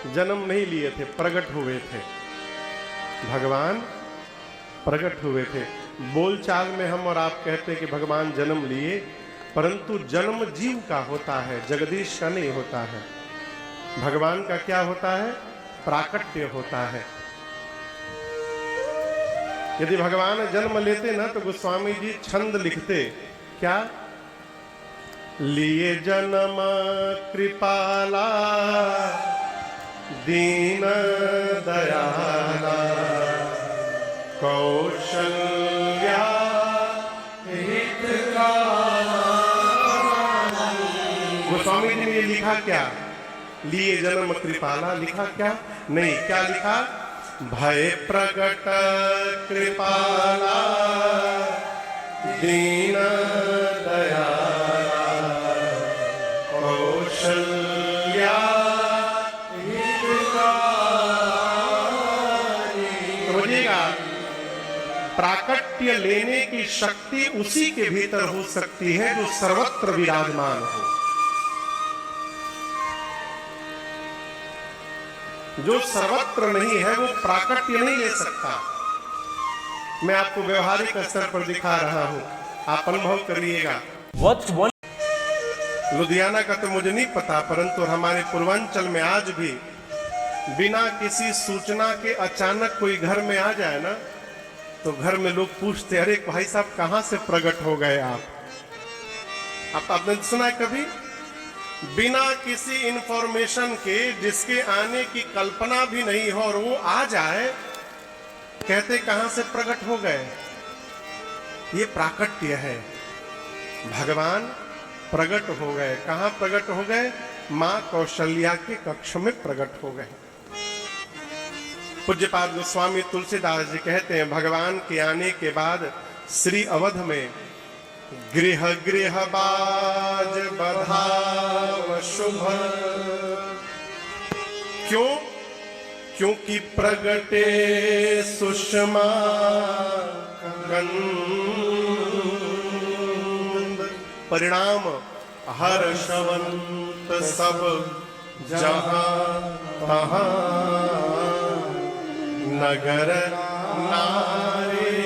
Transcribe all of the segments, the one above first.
जन्म नहीं लिए थे, प्रकट हुए थे। भगवान प्रकट हुए थे। बोलचाल में हम और आप कहते हैं कि भगवान जन्म लिए, परंतु जन्म जीव का होता है, जगदीश का नहीं होता है। भगवान का क्या होता है? प्राकट्य होता है। यदि भगवान जन्म लेते ना तो गोस्वामी जी छंद लिखते, क्या? लिए जन्म कृपाला दीन दयाला कौशल्या गोस्वामी जी ने ये लिखा क्या? लिए जन्म कृपाला लिखा क्या? नहीं, क्या लिखा? भय प्रकट कृपाला दीन दयाला कौशल्या हितकारी। समझिएगा, प्राकट्य लेने की शक्ति उसी के भीतर हो सकती है जो सर्वत्र विराजमान हो। जो सर्वत्र नहीं है वो प्राकट्य नहीं ले सकता। मैं आपको व्यवहारिक स्तर पर दिखा रहा हूं, आप अनुभव करिएगा। लुधियाना का तो मुझे नहीं पता, परंतु हमारे पूर्वांचल में आज भी बिना किसी सूचना के अचानक कोई घर में आ जाए ना, तो घर में लोग पूछते, अरे भाई साहब कहां से प्रकट हो गए आप? आपने सुना है कभी? बिना किसी इंफॉर्मेशन के, जिसके आने की कल्पना भी नहीं हो और वो आ जाए, कहते कहां से प्रकट हो गए? ये प्राकट्य है। भगवान प्रकट हो गए। कहां प्रकट हो गए? मां कौशल्या के कक्ष में प्रकट हो गए। पूज्यपाद गोस्वामी तुलसीदास जी कहते हैं, भगवान के आने के बाद श्री अवध में गृह गृह बाज बधाव शुभ। क्यों? क्योंकि प्रगटे सुषमा गंध। परिणाम हर्षवंत सब जहां तहां नगर नारी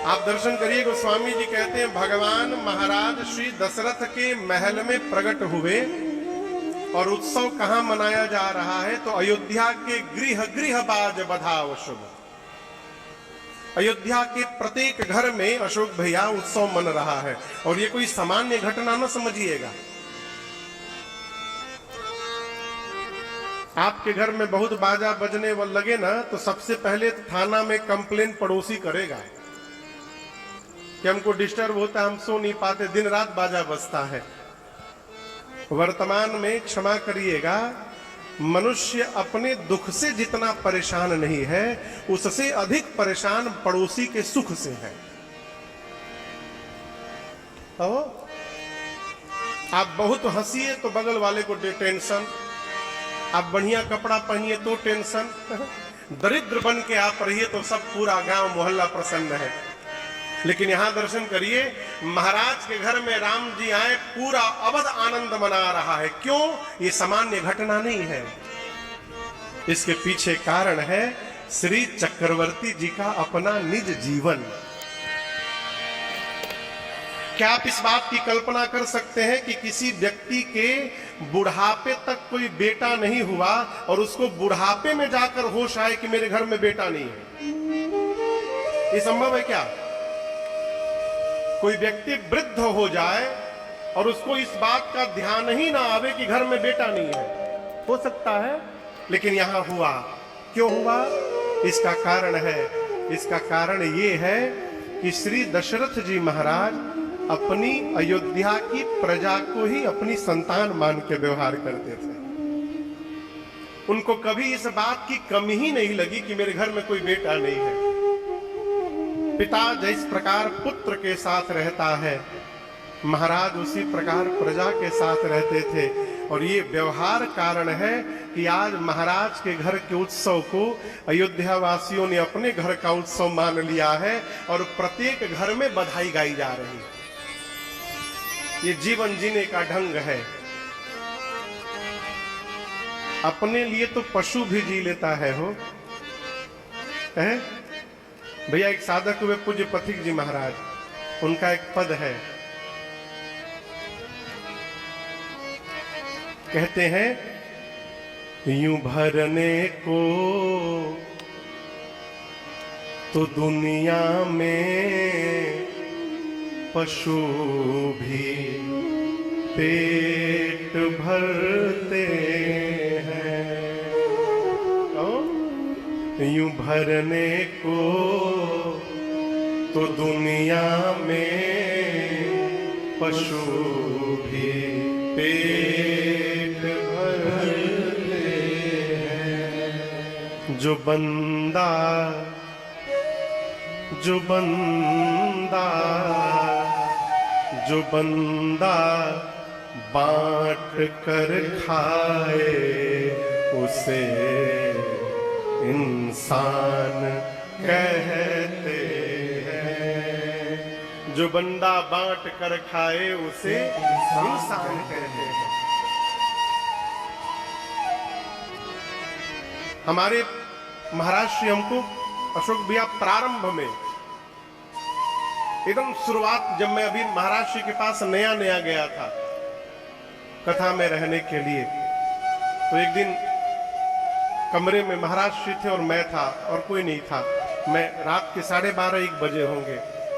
आप दर्शन करिए। गोस्वामी जी कहते हैं, भगवान महाराज श्री दशरथ के महल में प्रकट हुए और उत्सव कहां मनाया जा रहा है? तो अयोध्या के गृह गृह बाज बधाव शुभ। अयोध्या के प्रत्येक घर में अशोक भैया उत्सव मन रहा है, और ये कोई सामान्य घटना न समझिएगा। आपके घर में बहुत बाजा बजने वाला लगे ना, तो सबसे पहले थाना में कंप्लेन पड़ोसी करेगा कि हमको डिस्टर्ब होता है, हम सो नहीं पाते, दिन रात बाजा बजता है। वर्तमान में क्षमा करिएगा, मनुष्य अपने दुख से जितना परेशान नहीं है, उससे अधिक परेशान पड़ोसी के सुख से है। तो आप बहुत हंसिए तो बगल वाले को टेंशन, आप बढ़िया कपड़ा पहनिए तो टेंशन, दरिद्र बन के आप रहिए तो सब पूरा गांव मोहल्ला प्रसन्न है। लेकिन यहां दर्शन करिए, महाराज के घर में राम जी आए, पूरा अवध आनंद मना रहा है। क्यों? ये सामान्य घटना नहीं है। इसके पीछे कारण है श्री चक्रवर्ती जी का अपना निज जीवन। क्या आप इस बात की कल्पना कर सकते हैं कि किसी व्यक्ति के बुढ़ापे तक कोई बेटा नहीं हुआ और उसको बुढ़ापे में जाकर होश आए कि मेरे घर में बेटा नहीं है? ये संभव है क्या? कोई व्यक्ति वृद्ध हो जाए और उसको इस बात का ध्यान ही ना आवे कि घर में बेटा नहीं है? हो सकता है, लेकिन यहां हुआ। क्यों हुआ? इसका कारण है, इसका कारण ये है कि श्री दशरथ जी महाराज अपनी अयोध्या की प्रजा को ही अपनी संतान मान के व्यवहार करते थे। उनको कभी इस बात की कमी ही नहीं लगी कि मेरे घर में कोई बेटा नहीं है। पिता जिस प्रकार पुत्र के साथ रहता है, महाराज उसी प्रकार प्रजा के साथ रहते थे। और ये व्यवहार कारण है कि आज महाराज के घर के उत्सव को अयोध्या वासियों ने अपने घर का उत्सव मान लिया है और प्रत्येक घर में बधाई गाई जा रही है। ये जीवन जीने का ढंग है। अपने लिए तो पशु भी जी लेता है हो, है भैया। एक साधक हुए पूज्य पथिक जी महाराज, उनका एक पद है, कहते हैं यूं भरने को तो दुनिया में पशु भी पेट भरते हैं, यूं भरने को तो दुनिया में पशु भी पेट भरते हैं। जो बंदा बांट कर खाए उसे इंसान कहते हैं। जो बंदा बांट कर खाए उसे इंसान कहते हैं। हमारे महाराज श्री हमको अशोक भैया प्रारंभ में एकदम शुरुआत, जब मैं अभी महाराज श्री के पास नया नया गया था कथा में रहने के लिए, तो एक दिन कमरे में महाराज श्री थे और मैं था और कोई नहीं था। मैं रात के 12:30-1 बजे होंगे,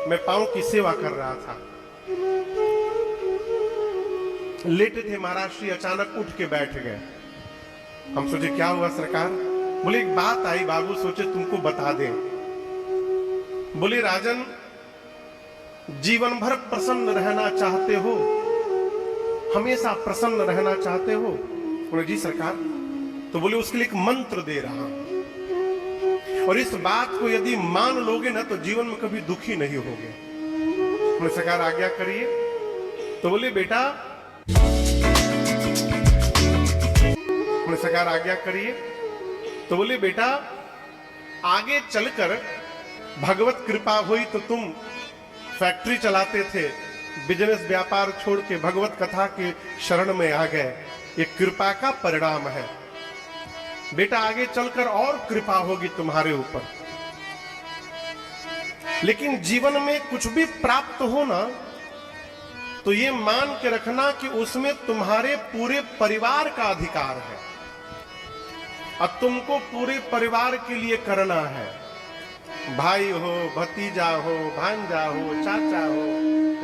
मैं पांव की सेवा कर रहा था। लेटे थे महाराज श्री, अचानक उठ के बैठ गए। हम सोचे क्या हुआ सरकार? बोले एक बात आई बाबू, सोचे तुमको बता दें। बोले राजन, जीवन भर प्रसन्न रहना चाहते हो, हमेशा प्रसन्न रहना चाहते हो? बोले जी सरकार। तो बोले उसके लिए एक मंत्र दे रहा हूं, और इस बात को यदि मान लोगे ना तो जीवन में कभी दुखी नहीं होगे। बोले सरकार आज्ञा करिए। तो बोले बेटा, बोले सरकार आज्ञा करिए। तो बोले बेटा, आगे चलकर भगवत कृपा हुई तो तुम फैक्ट्री चलाते थे, बिजनेस व्यापार छोड़ के भगवत कथा के शरण में आ गए, ये कृपा का परिणाम है बेटा। आगे चलकर और कृपा होगी तुम्हारे ऊपर। लेकिन जीवन में कुछ भी प्राप्त हो ना, तो ये मान के रखना कि उसमें तुम्हारे पूरे परिवार का अधिकार है, अब तुमको पूरे परिवार के लिए करना है। भाई हो, भतीजा हो, भांजा हो, चाचा हो,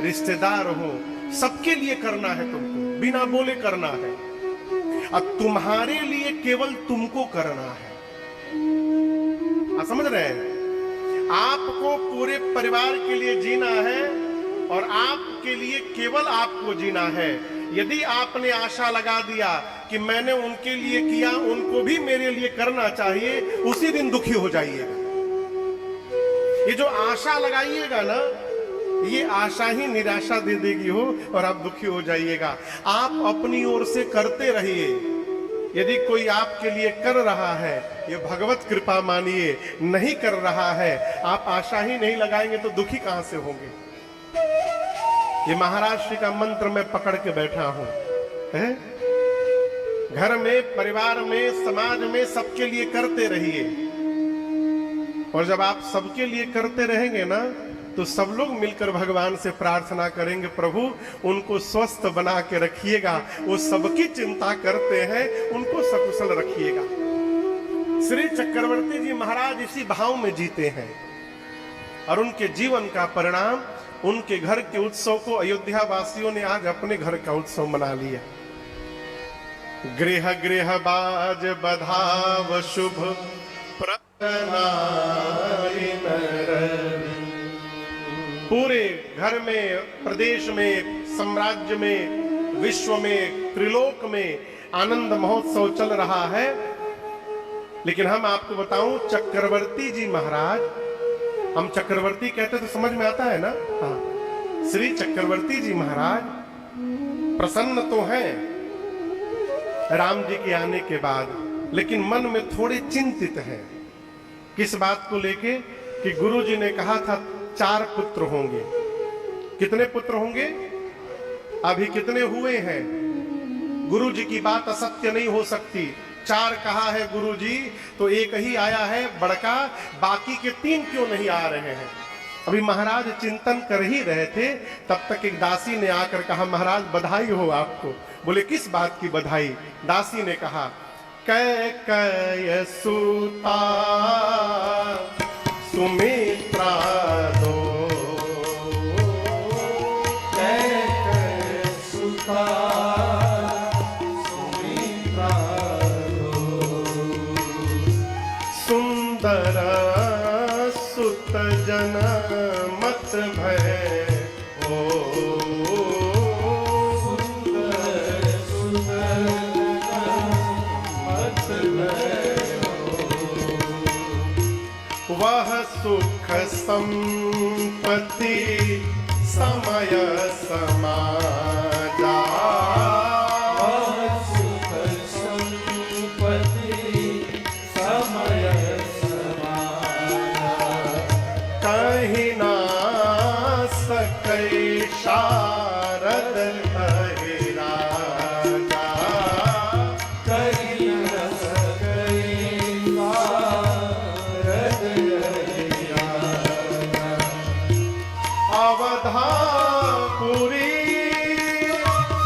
रिश्तेदार हो, सबके लिए करना है तुमको, बिना बोले करना है। अब तुम्हारे लिए केवल तुमको करना है। आप समझ रहे हैं? आपको पूरे परिवार के लिए जीना है और आपके लिए केवल आपको जीना है। यदि आपने आशा लगा दिया कि मैंने उनके लिए किया, उनको भी मेरे लिए करना चाहिए, उसी दिन दुखी हो जाइएगा। ये जो आशा लगाइएगा ना, ये आशा ही निराशा दे देगी हो और आप दुखी हो जाइएगा। आप अपनी ओर से करते रहिए। यदि कोई आपके लिए कर रहा है, ये भगवत कृपा मानिए। नहीं कर रहा है, आप आशा ही नहीं लगाएंगे तो दुखी कहां से होंगे? ये महाराज श्री का मंत्र मैं पकड़ के बैठा हूं, है? घर में, परिवार में, समाज में सबके लिए करते रहिए। और जब आप सबके लिए करते रहेंगे ना, तो सब लोग मिलकर भगवान से प्रार्थना करेंगे, प्रभु उनको स्वस्थ बना के रखिएगा, वो सबकी चिंता करते हैं, उनको सकुशल रखिएगा। श्री चक्रवर्ती जी महाराज इसी भाव में जीते हैं और उनके जीवन का परिणाम, उनके घर के उत्सव को अयोध्या वासियों ने आज अपने घर का उत्सव मना लिया। गृह गृह बाज बधाव शुभ पूरे घर में, प्रदेश में, साम्राज्य में, विश्व में, त्रिलोक में आनंद महोत्सव चल रहा है। लेकिन हम आपको बताऊं, चक्रवर्ती जी महाराज, हम चक्रवर्ती कहते तो समझ में आता है ना? हाँ, श्री चक्रवर्ती जी महाराज प्रसन्न तो हैं राम जी के आने के बाद, लेकिन मन में थोड़े चिंतित हैं। किस बात को लेके? कि गुरु जी ने कहा था 4 पुत्र होंगे। कितने पुत्र होंगे? अभी कितने हुए हैं? गुरु जी की बात असत्य नहीं हो सकती। 4 कहा है गुरु जी, तो एक ही आया है बड़का, बाकी के 3 क्यों नहीं आ रहे हैं? अभी महाराज चिंतन कर ही रहे थे, तब तक एक दासी ने आकर कहा, महाराज बधाई हो आपको। बोले किस बात की बधाई? दासी ने कहा, कैकेयी सुता सुमित्रा दो, कैकेयी सुता सुमित्रा दो, सुंदर सुत जनमत भय हो, सुंदर सुत जनमत भय हो, वह सुख संपत्ति समय समाजा, वह सुख संपत्ति समय कहीं ना सकै शारद कहि राजा, कहीं ना सकै शारद कहि राजा, अवधापुरी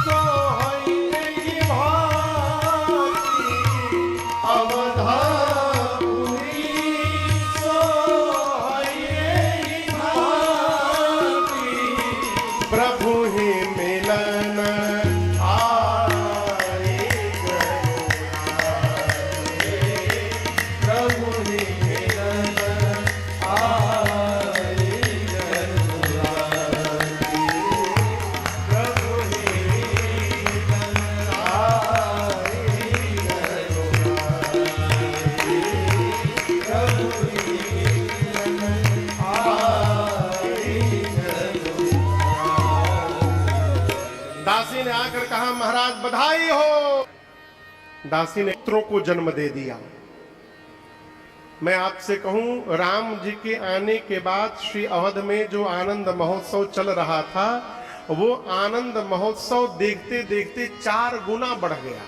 सोहई भाती, अवधापुरी प्रभु ही मिलन आए गए, प्रभु ही मिलन आए गए, प्रभु ही मिलन आए गए, प्रभु ही मिलन आए गए। दासी ने आकर कहा, महाराज बधाई हो। दासी ने पुत्रों को जन्म दे दिया। मैं आपसे कहूं, राम जी के आने के बाद श्री अवध में जो आनंद महोत्सव चल रहा था, वो आनंद महोत्सव देखते देखते 4 गुना बढ़ गया।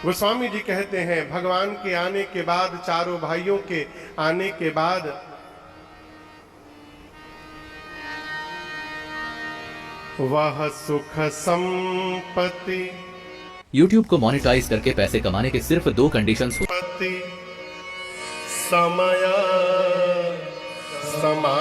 गोस्वामी जी कहते हैं, भगवान के आने के बाद, चारों भाइयों के आने के बाद वह सुख संपत्ति, YouTube को मोनेटाइज करके पैसे कमाने के सिर्फ 2 कंडीशंस समय समा